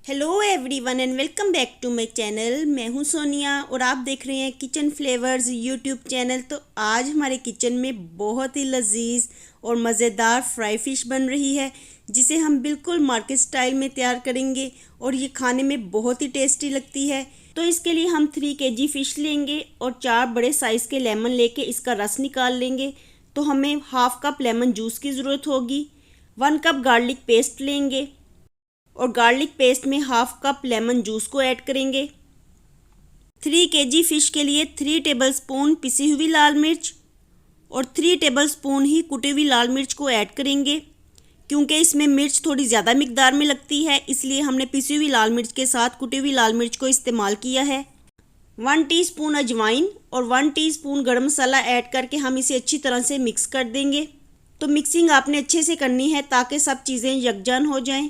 Hello everyone and welcome back to my channel. मैं हूं सोनिया और आप देख रहे हैं किचन फ्लेवर्स यूट्यूब चैनल। तो आज हमारे किचन में बहुत ही लजीज और मज़ेदार फ्राई फ़िश बन रही है, जिसे हम बिल्कुल मार्केट स्टाइल में तैयार करेंगे और ये खाने में बहुत ही टेस्टी लगती है। तो इसके लिए हम 3 kg फ़िश लेंगे और 4 बड़े साइज़ के लेमन लेके इसका रस निकाल लेंगे। तो हमें हाफ कप लेमन जूस की ज़रूरत होगी। 1 कप गार्लिक पेस्ट लेंगे और गार्लिक पेस्ट में हाफ कप लेमन जूस को ऐड करेंगे। 3 kg फ़िश के लिए 3 टेबलस्पून पिसी हुई लाल मिर्च और 3 टेबलस्पून ही कुटी हुई लाल मिर्च को ऐड करेंगे। क्योंकि इसमें मिर्च थोड़ी ज़्यादा मिकदार में लगती है, इसलिए हमने पिसी हुई लाल मिर्च के साथ कुटी हुई लाल मिर्च को इस्तेमाल किया है। 1 टीस्पून अजवाइन और 1 टीस्पून गरम मसाला ऐड करके हम इसे अच्छी तरह से मिक्स कर देंगे। तो मिक्सिंग आपने अच्छे से करनी है ताकि सब चीज़ें यकजान हो जाएं।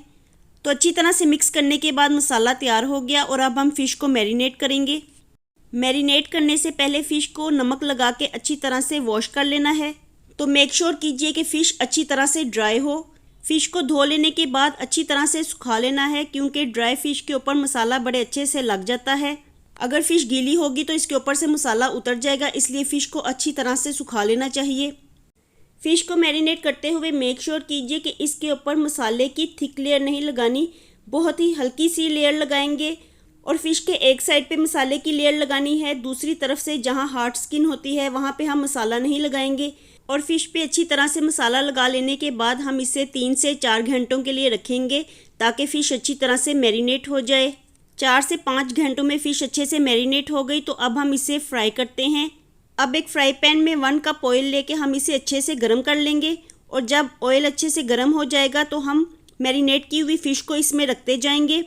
तो अच्छी तरह से मिक्स करने के बाद मसाला तैयार हो गया और अब हम फ़िश को मैरिनेट करेंगे। मैरिनेट करने से पहले फ़िश को नमक लगा के अच्छी तरह से वॉश कर लेना है। तो मेक श्योर कीजिए कि फ़िश अच्छी तरह से ड्राई हो। फ़िश को धो लेने के बाद अच्छी तरह से सुखा लेना है, क्योंकि ड्राई फ़िश के ऊपर मसाला बड़े अच्छे से लग जाता है। अगर फ़िश गीली होगी तो इसके ऊपर से मसाला उतर जाएगा, इसलिए फ़िश को अच्छी तरह से सुखा लेना चाहिए। फ़िश को मैरिनेट करते हुए मेक श्योर कीजिए कि इसके ऊपर मसाले की थिक लेयर नहीं लगानी, बहुत ही हल्की सी लेयर लगाएंगे। और फ़िश के एक साइड पे मसाले की लेयर लगानी है, दूसरी तरफ से जहां हार्ड स्किन होती है वहां पे हम मसाला नहीं लगाएंगे। और फ़िश पे अच्छी तरह से मसाला लगा लेने के बाद हम इसे 3 से 4 घंटों के लिए रखेंगे ताकि फ़िश अच्छी तरह से मैरिनेट हो जाए। 4 से 5 घंटों में फ़िश अच्छे से मैरिनेट हो गई। तो अब हम इसे फ्राई करते हैं। अब एक फ्राई पैन में 1 कप ऑयल लेके हम इसे अच्छे से गर्म कर लेंगे और जब ऑयल अच्छे से गर्म हो जाएगा तो हम मैरिनेट की हुई फ़िश को इसमें रखते जाएंगे।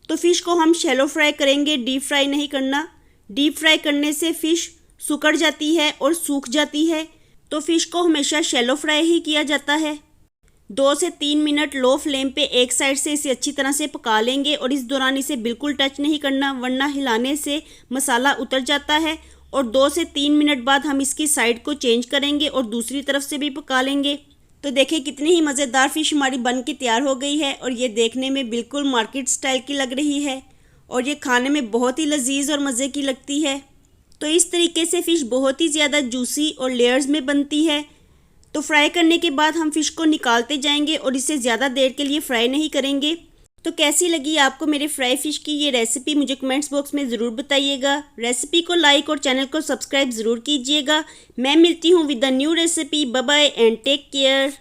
तो फ़िश को हम शैलो फ्राई करेंगे, डीप फ्राई नहीं करना। डीप फ्राई करने से फ़िश सिकुड़ जाती है और सूख जाती है। तो फ़िश को हमेशा शैलो फ्राई ही किया जाता है। 2 से 3 मिनट लो फ्लेम पे एक साइड से इसे अच्छी तरह से पका लेंगे और इस दौरान इसे बिल्कुल टच नहीं करना, वरना हिलाने से मसाला उतर जाता है। और 2 से 3 मिनट बाद हम इसकी साइड को चेंज करेंगे और दूसरी तरफ से भी पका लेंगे। तो देखिए कितनी ही मज़ेदार फ़िश हमारी बन के तैयार हो गई है और ये देखने में बिल्कुल मार्केट स्टाइल की लग रही है और ये खाने में बहुत ही लजीज और मज़े की लगती है। तो इस तरीके से फ़िश बहुत ही ज़्यादा जूसी और लेयर्स में बनती है। तो फ्राई करने के बाद हम फ़िश को निकालते जाएंगे और इसे ज़्यादा देर के लिए फ्राई नहीं करेंगे। तो कैसी लगी आपको मेरे फ्राई फ़िश की ये रेसिपी, मुझे कमेंट्स बॉक्स में ज़रूर बताइएगा। रेसिपी को लाइक और चैनल को सब्सक्राइब ज़रूर कीजिएगा। मैं मिलती हूँ with the new recipe. Bye bye and take care.